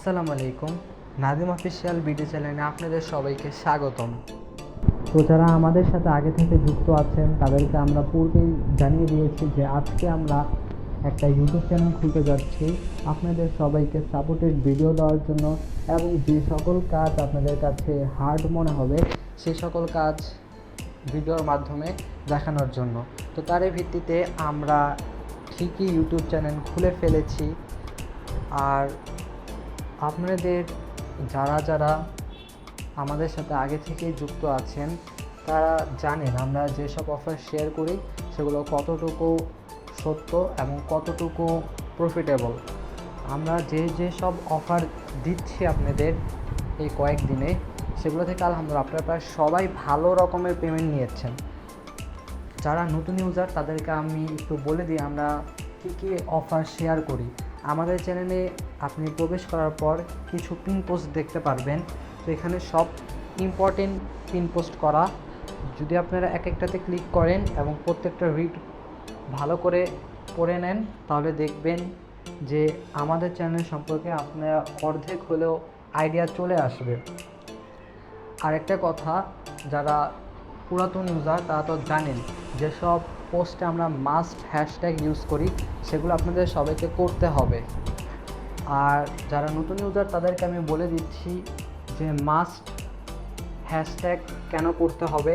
আসসালামু আলাইকুম। Nadim official video চ্যানেলে আপনাদের সবাইকে স্বাগতম। তো যারা আমাদের সাথে আগে থেকে যুক্ত আছেন তাদেরকে আমরা পূর্বেই জানিয়ে দিয়েছি যে আজকে আমরা একটা ইউটিউব চ্যানেল খুলতে যাচ্ছি আপনাদের সবাইকে সাপোর্টেড ভিডিও দেওয়ার জন্য, এবং যে সকল কাজ আপনাদের কাছে হার্ড মনে হবে সেই সকল কাজ ভিডিওর মাধ্যমে দেখানোর জন্য। তো তারই ভিত্তিতে আমরা ঠিকই ইউটিউব চ্যানেল খুলে ফেলেছি। আর আপনাদের যারা আমাদের সাথে আগে থেকেই যুক্ত আছেন তারা জানেন আমরা যেসব অফার শেয়ার করি সেগুলো কতটুকু সত্য এবং কতটুকু প্রফিটেবল। আমরা যে সব অফার দিচ্ছি আপনাদের এই কয়েকদিনে, সেগুলো থেকে আলহামদুলিল্লাহ আপনারা প্রায় সবাই ভালো রকমের পেমেন্ট নিয়েছেন। যারা নতুন ইউজার তাদেরকে আমি একটু বলে দিই আমরা কী অফার শেয়ার করি। আমাদের চ্যানেলে আপনি প্রবেশ করার পর কিছু পিন পোস্ট দেখতে পারবেন। তো এখানে সব ইম্পর্টেন্ট পিন পোস্ট করা, যদি আপনারা এক একটাতে ক্লিক করেন এবং প্রত্যেকটা রিড ভালো করে পড়ে নেন তাহলে দেখবেন যে আমাদের চ্যানেল সম্পর্কে আপনারা অর্ধেক হলেও আইডিয়া চলে আসবে। আরেকটা কথা, যারা পুরাতন ইউজার তারা তো জানেন যেসব পোস্টে আমরা মাস্ট হ্যাশট্যাগ ইউজ করি সেগুলো আপনাদের সবাইকে করতে হবে। আর যারা নতুন ইউজার তাদেরকে আমি বলে দিচ্ছি যে মাস্ট হ্যাশট্যাগ কেন করতে হবে।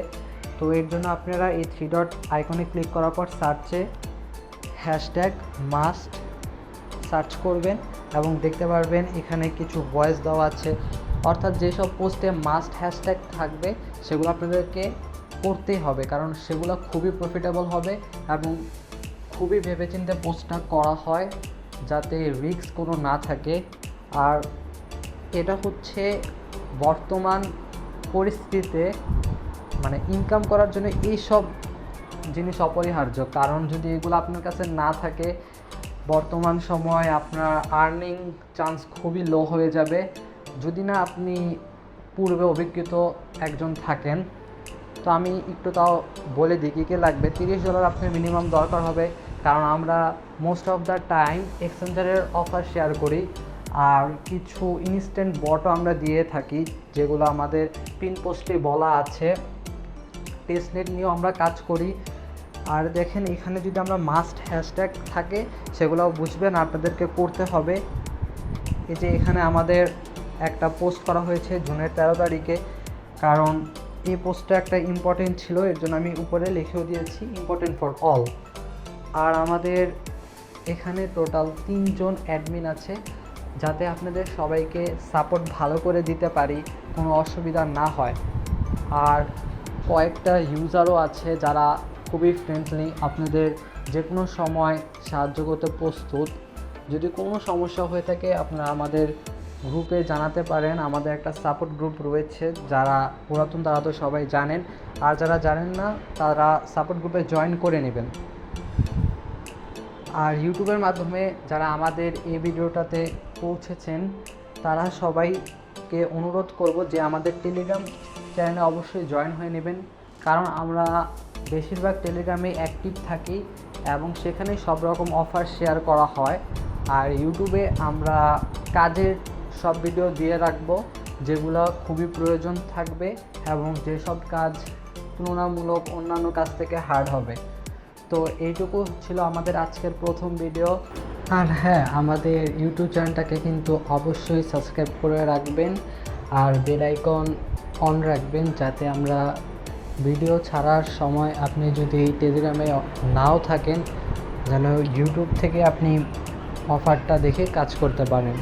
তো এর জন্য আপনারা এই 3 ডট আইকনে ক্লিক করার পর সার্চে হ্যাশট্যাগ মাস্ট সার্চ করবেন এবং দেখতে পারবেন এখানে কিছু ভয়েস দেওয়া আছে। অর্থাৎ যেসব পোস্টে মাস্ট হ্যাশট্যাগ থাকবে সেগুলো আপনাদেরকে করতেই হবে, কারণ সেগুলো খুবই প্রফিটেবল হবে এবং খুবই ভেবেচিন্তে পোস্টটা করা হয় যাতে রিস্ক কোনো না থাকে। আর এটা হচ্ছে বর্তমান পরিস্থিতিতে মানে ইনকাম করার জন্য এইসব জিনিস অপরিহার্য, কারণ যদি এগুলো আপনার কাছে না থাকে বর্তমান সময় আপনার আর্নিং চান্স খুবই লো হয়ে যাবে, যদি না আপনি পূর্বে অভিজ্ঞত একজন থাকেন। তো আমি একটু তাও বলে দিই কী লাগবে। $30 আপনার মিনিমাম দরকার হবে, কারণ আমরা মোস্ট অফ দ্য টাইম এক্সচেঞ্জারের অফার শেয়ার করি আর কিছু ইনস্ট্যান্ট বটও আমরা দিয়ে থাকি যেগুলো আমাদের পিন পোস্টে বলা আছে। টেস্টনেট নিয়েও আমরা কাজ করি। আর দেখেন এখানে যদি আমরা মাস্ট হ্যাশট্যাগ থাকে সেগুলো বুঝবেন আপনাদেরকে করতে হবে। এই যে এখানে আমাদের একটা পোস্ট করা হয়েছে জুনের 13 তারিখে, কারণ এই পোস্টটা একটা ইম্পর্টেন্ট ছিল, এর জন্য আমি উপরে লিখেও দিয়েছি ইম্পর্টেন্ট ফর অল। আর আমাদের এখানে টোটাল 3 জন অ্যাডমিন আছে যাতে আপনাদের সবাইকে সাপোর্ট ভালো করে দিতে পারি, কোনো অসুবিধা না হয়। আর কয়েকটা ইউজারও আছে যারা খুবই ফ্রেন্ডলি, আপনাদের যে কোনো সময় সাহায্য করতে প্রস্তুত। যদি কোনো সমস্যা হয়ে থাকে আপনারা আমাদের গ্রুপে জানাতে পারেন। আমাদের একটা সাপোর্ট গ্রুপ রয়েছে, যারা পুরাতন তারা তো সবাই জানেন, আর যারা জানেন না তারা সাপোর্ট গ্রুপে জয়েন করে নেবেন। আর ইউটিউবের মাধ্যমে যারা আমাদের এই ভিডিওটাতে পৌঁছেছেন তারা সবাইকে অনুরোধ করব যে আমাদের টেলিগ্রাম চ্যানেলে অবশ্যই জয়েন হয়ে নেবেন, কারণ আমরা বেশিরভাগ টেলিগ্রামে অ্যাক্টিভ থাকি এবং সেখানে সব রকম অফার শেয়ার করা হয়। আর ইউটিউবে আমরা কাজের সব ভিডিও দিয়ে রাখবো যেগুলো খুবই প্রয়োজন থাকবে এবং যেসব কাজ তুলনামূলক অন্যান্য কাজ থেকে হার্ড হবে। তো এইটুকু ছিল আমাদের আজকের প্রথম ভিডিও। আর হ্যাঁ, আমাদের ইউটিউব চ্যানেলটাকে কিন্তু অবশ্যই সাবস্ক্রাইব করে রাখবেন আর বেল আইকন অন রাখবেন, যাতে আমরা ভিডিও ছাড়ার সময় আপনি যদি টেলিগ্রামে নাও থাকেন যেন ইউটিউব থেকে আপনি অফারটা দেখে কাজ করতে পারেন।